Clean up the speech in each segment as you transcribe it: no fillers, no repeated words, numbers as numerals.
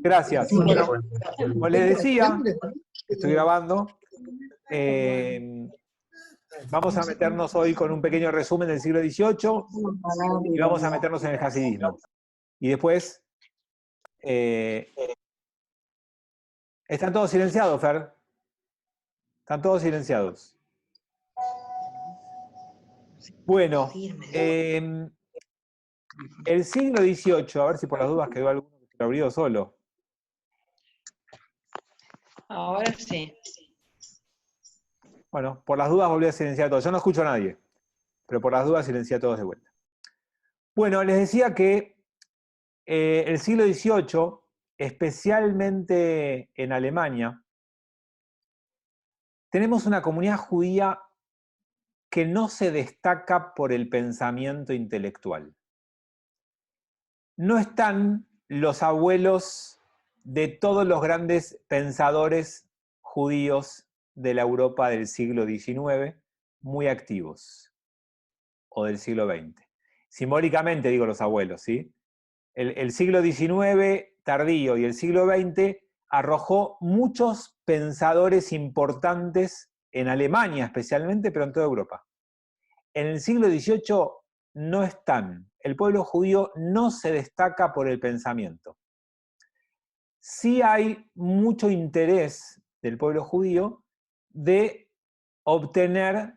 Gracias. Bueno, como les decía, estoy grabando. Vamos a meternos hoy con un pequeño resumen del siglo XVIII y vamos a meternos en el hasidismo. Y después... están todos silenciados, Fer. Están todos silenciados. Bueno, el siglo XVIII, a ver si por las dudas quedó alguno que se lo abrió solo. Ahora sí. Bueno, por las dudas volví a silenciar a todos. Yo no escucho a nadie, pero por las dudas silencié a todos de vuelta. Bueno, les decía que el siglo XVIII, especialmente en Alemania, tenemos una comunidad judía que no se destaca por el pensamiento intelectual. No están los abuelos de todos los grandes pensadores judíos de la Europa del siglo XIX muy activos, o del siglo XX. Simbólicamente digo los abuelos, ¿sí? El siglo XIX tardío y el siglo XX arrojó muchos pensadores importantes en Alemania especialmente, pero en toda Europa. En el siglo XVIII no están. El pueblo judío no se destaca por el pensamiento. Sí hay mucho interés del pueblo judío de obtener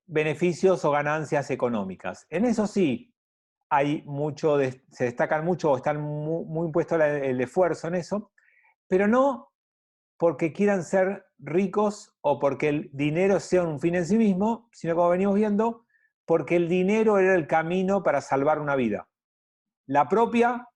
beneficios o ganancias económicas. En eso sí hay mucho, se destacan mucho o están muy puesto el esfuerzo en eso, pero no porque quieran ser ricos o porque el dinero sea un fin en sí mismo, sino como venimos viendo, porque el dinero era el camino para salvar una vida. La propia,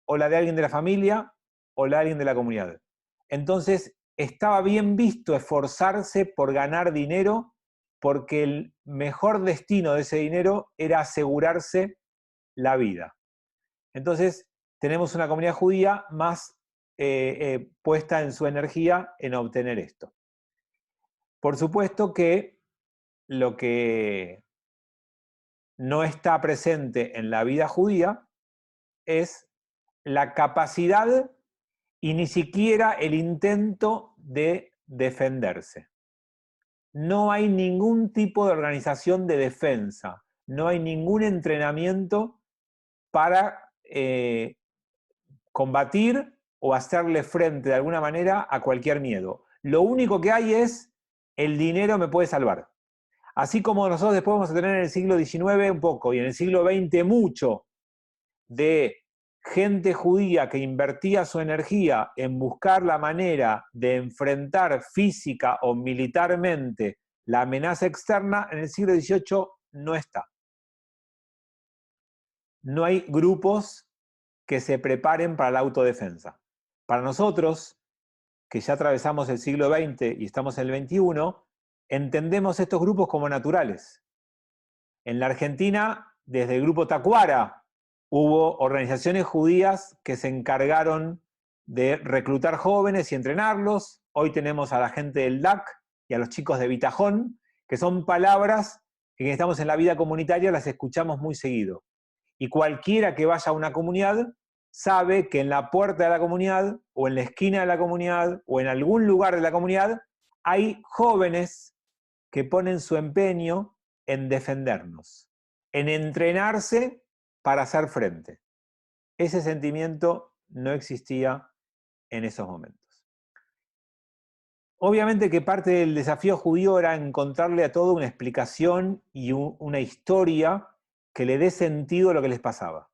o la de alguien de la familia, o la de alguien de la comunidad. Entonces, estaba bien visto esforzarse por ganar dinero, porque el mejor destino de ese dinero era asegurarse la vida. Entonces, tenemos una comunidad judía más puesta en su energía en obtener esto. Por supuesto que lo que no está presente en la vida judía es la capacidad y ni siquiera el intento de defenderse. No hay ningún tipo de organización de defensa, no hay ningún entrenamiento para combatir o hacerle frente de alguna manera a cualquier miedo. Lo único que hay es el dinero me puede salvar. Así como nosotros después vamos a tener en el siglo XIX un poco y en el siglo XX mucho de gente judía que invertía su energía en buscar la manera de enfrentar física o militarmente la amenaza externa, en el siglo XVIII no está. No hay grupos que se preparen para la autodefensa. Para nosotros, que ya atravesamos el siglo XX y estamos en el XXI, entendemos estos grupos como naturales. En la Argentina, desde el grupo Tacuara, hubo organizaciones judías que se encargaron de reclutar jóvenes y entrenarlos. Hoy tenemos a la gente del DAC y a los chicos de Bitajón, que son palabras que estamos en la vida comunitaria, las escuchamos muy seguido. Y cualquiera que vaya a una comunidad sabe que en la puerta de la comunidad, o en la esquina de la comunidad, o en algún lugar de la comunidad, hay jóvenes que ponen su empeño en defendernos, en entrenarse para hacer frente. Ese sentimiento no existía en esos momentos. Obviamente que parte del desafío judío era encontrarle a todo una explicación y una historia que le dé sentido a lo que les pasaba.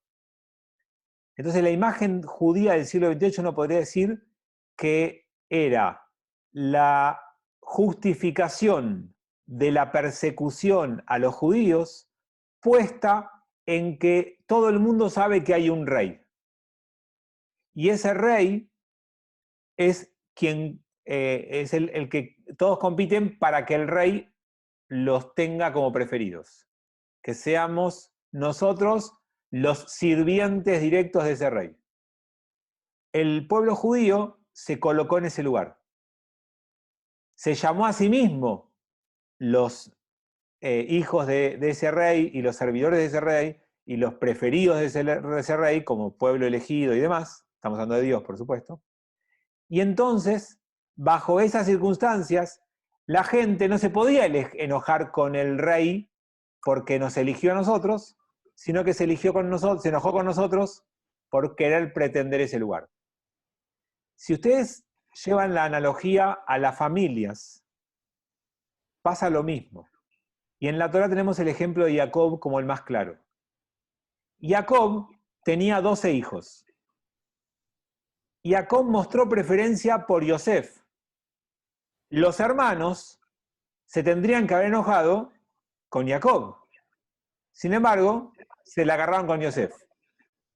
Entonces la imagen judía del siglo XXVIII uno podría decir que era la justificación de la persecución a los judíos puesta en que todo el mundo sabe que hay un rey. Y ese rey es quien es el que todos compiten para que el rey los tenga como preferidos. Que seamos nosotros los sirvientes directos de ese rey. El pueblo judío se colocó en ese lugar. Se llamó a sí mismo los hijos de ese rey y los servidores de ese rey y los preferidos de ese rey como pueblo elegido y demás, estamos hablando de Dios, por supuesto. Y entonces, bajo esas circunstancias, la gente no se podía enojar con el rey porque nos eligió a nosotros, sino que se enojó con nosotros por querer pretender ese lugar. Si ustedes llevan la analogía a las familias, pasa lo mismo. Y en la Torá tenemos el ejemplo de Jacob como el más claro. Jacob tenía 12 hijos. Jacob mostró preferencia por Yosef. Los hermanos se tendrían que haber enojado con Jacob. Sin embargo, se la agarraron con Yosef.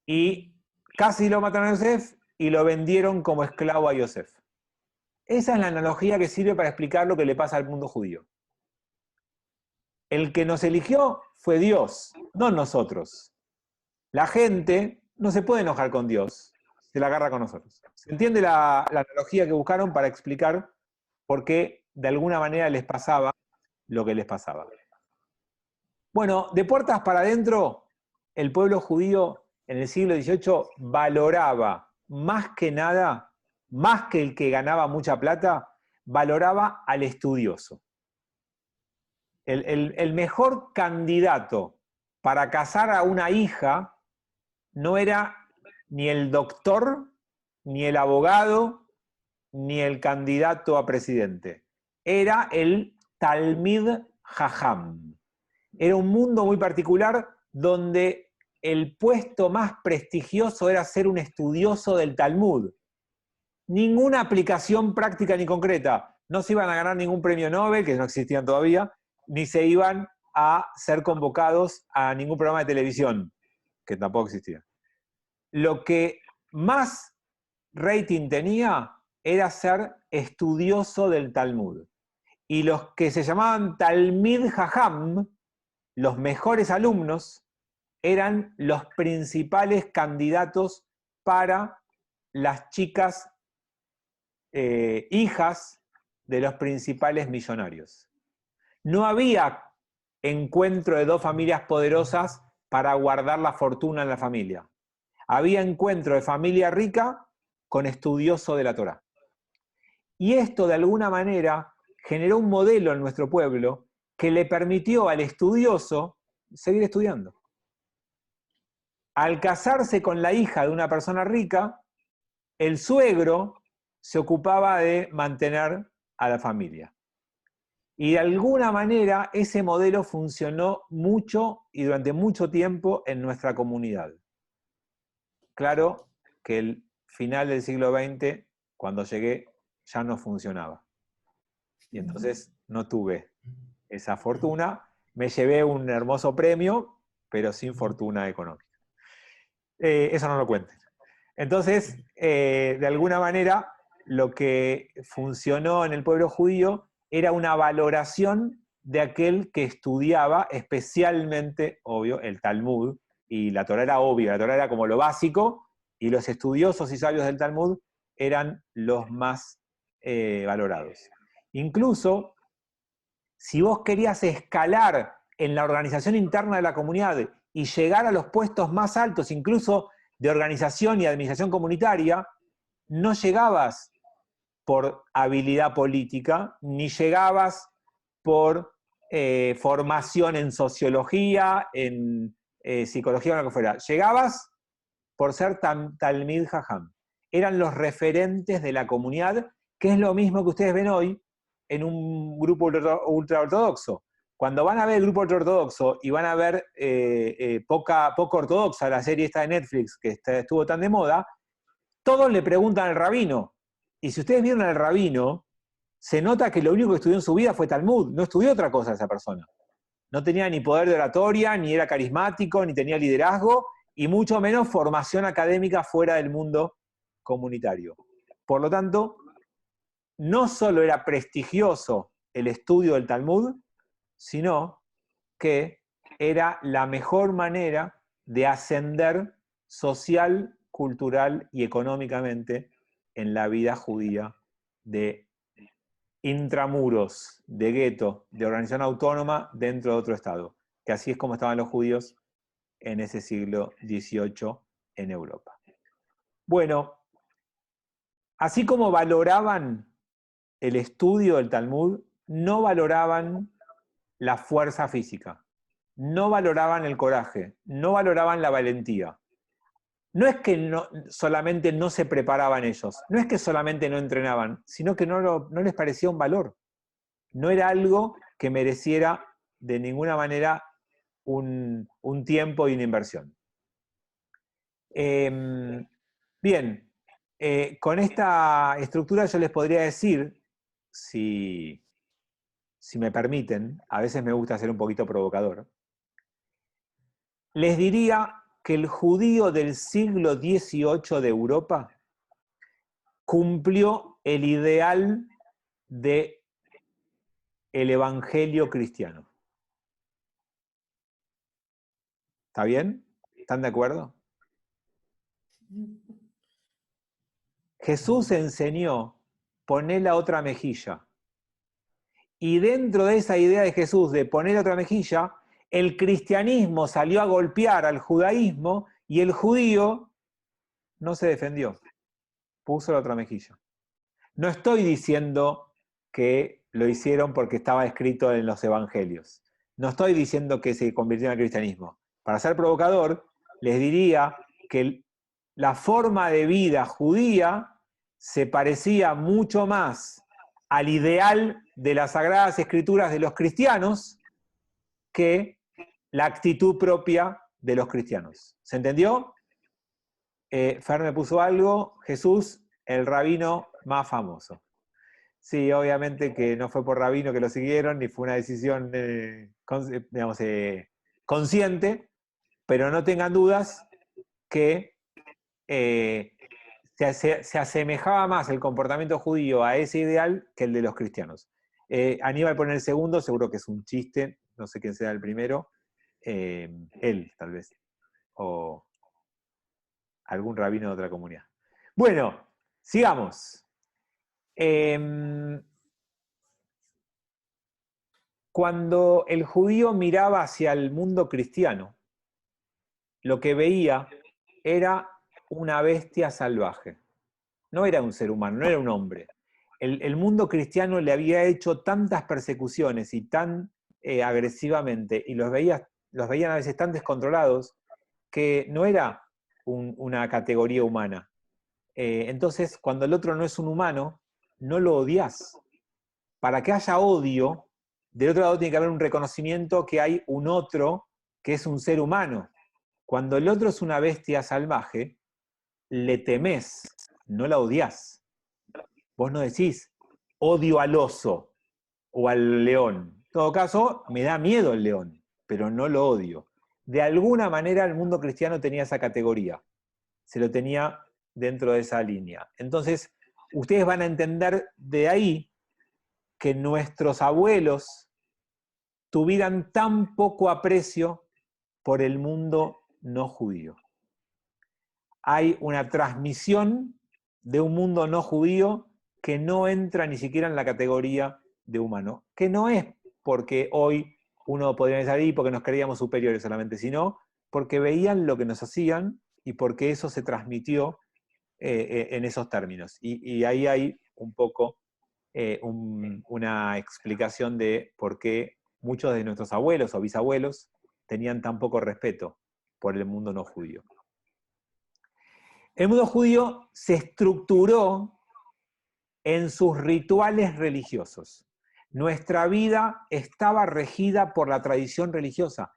Y casi lo mataron a Yosef y lo vendieron como esclavo a Yosef. Esa es la analogía que sirve para explicar lo que le pasa al mundo judío. El que nos eligió fue Dios, no nosotros. La gente no se puede enojar con Dios, se la agarra con nosotros. ¿Se entiende la analogía que buscaron para explicar por qué de alguna manera les pasaba lo que les pasaba? Bueno, de puertas para adentro, el pueblo judío en el siglo XVIII valoraba más que nada, más que el que ganaba mucha plata, valoraba al estudioso. El mejor candidato para casar a una hija no era ni el doctor, ni el abogado, ni el candidato a presidente. Era el Talmid Jajam. Era un mundo muy particular donde el puesto más prestigioso era ser un estudioso del Talmud. Ninguna aplicación práctica ni concreta. No se iban a ganar ningún premio Nobel, que no existían todavía, ni se iban a ser convocados a ningún programa de televisión, que tampoco existía. Lo que más rating tenía era ser estudioso del Talmud. Y los que se llamaban Talmid Jajam, los mejores alumnos, eran los principales candidatos para las chicas hijas de los principales millonarios. No había encuentro de dos familias poderosas para guardar la fortuna en la familia. Había encuentro de familia rica con estudioso de la Torá. Y esto de alguna manera generó un modelo en nuestro pueblo que le permitió al estudioso seguir estudiando. Al casarse con la hija de una persona rica, el suegro se ocupaba de mantener a la familia. Y de alguna manera ese modelo funcionó mucho y durante mucho tiempo en nuestra comunidad. Claro que el final del siglo XX, cuando llegué, ya no funcionaba. Y entonces no tuve esa fortuna. Me llevé un hermoso premio, pero sin fortuna económica. Eso no lo cuenten. Entonces, de alguna manera, lo que funcionó en el pueblo judío era una valoración de aquel que estudiaba, especialmente, obvio, el Talmud, y la Torá era obvia, la Torá era como lo básico, y los estudiosos y sabios del Talmud eran los más valorados. Incluso, si vos querías escalar en la organización interna de la comunidad y llegar a los puestos más altos, incluso de organización y administración comunitaria, no llegabas por habilidad política, ni llegabas por formación en sociología, en psicología o lo que fuera. Llegabas por ser Talmid Jajam. Eran los referentes de la comunidad, que es lo mismo que ustedes ven hoy en un grupo ultraortodoxo. Cuando van a ver el grupo ultraortodoxo y van a ver poco ortodoxa, la serie esta de Netflix que estuvo tan de moda, todos le preguntan al rabino. Y si ustedes vieron al rabino, se nota que lo único que estudió en su vida fue Talmud, no estudió otra cosa esa persona. No tenía ni poder de oratoria, ni era carismático, ni tenía liderazgo, y mucho menos formación académica fuera del mundo comunitario. Por lo tanto, no solo era prestigioso el estudio del Talmud, sino que era la mejor manera de ascender social, cultural y económicamente en la vida judía de intramuros, de gueto, de organización autónoma dentro de otro estado, que así es como estaban los judíos en ese siglo XVIII en Europa. Bueno, así como valoraban el estudio del Talmud, no valoraban la fuerza física, no valoraban el coraje, no valoraban la valentía. No es que solamente no se preparaban ellos, no es que solamente no entrenaban, sino que no les parecía un valor. No era algo que mereciera de ninguna manera un tiempo y una inversión. Bien, con esta estructura yo les podría decir, si me permiten, a veces me gusta ser un poquito provocador, les diría que el judío del siglo XVIII de Europa cumplió el ideal del evangelio cristiano. ¿Está bien? ¿Están de acuerdo? Jesús enseñó, poné la otra mejilla. Y dentro de esa idea de Jesús de poner la otra mejilla, el cristianismo salió a golpear al judaísmo y el judío no se defendió, puso la otra mejilla. No estoy diciendo que lo hicieron porque estaba escrito en los evangelios. No estoy diciendo que se convirtieron al cristianismo. Para ser provocador, les diría que la forma de vida judía se parecía mucho más al ideal de las Sagradas Escrituras de los cristianos que la actitud propia de los cristianos. ¿Se entendió? Fer me puso algo, Jesús, el rabino más famoso. Sí, obviamente que no fue por rabino que lo siguieron, ni fue una decisión, consciente, pero no tengan dudas que se asemejaba más el comportamiento judío a ese ideal que el de los cristianos. Aníbal pone el segundo, seguro que es un chiste, no sé quién será el primero, él tal vez, o algún rabino de otra comunidad. Bueno, sigamos. Cuando el judío miraba hacia el mundo cristiano, lo que veía era una bestia salvaje. No era un ser humano, no era un hombre. El mundo cristiano le había hecho tantas persecuciones y tan agresivamente, y los veían a veces tan descontrolados, que no era una categoría humana. Entonces, cuando el otro no es un humano, no lo odias. Para que haya odio, del otro lado tiene que haber un reconocimiento que hay un otro que es un ser humano. Cuando el otro es una bestia salvaje, le temés, no la odias. Vos no decís, odio al oso o al león. En todo caso, me da miedo el león, pero no lo odio. De alguna manera el mundo cristiano tenía esa categoría. Se lo tenía dentro de esa línea. Entonces, ustedes van a entender de ahí que nuestros abuelos tuvieran tan poco aprecio por el mundo no judío. Hay una transmisión de un mundo no judío que no entra ni siquiera en la categoría de humano, que no es porque hoy uno podría pensar ahí porque nos creíamos superiores solamente, sino porque veían lo que nos hacían y porque eso se transmitió en esos términos. Y ahí hay un poco una explicación de por qué muchos de nuestros abuelos o bisabuelos tenían tan poco respeto por el mundo no judío. El mundo judío se estructuró en sus rituales religiosos. Nuestra vida estaba regida por la tradición religiosa.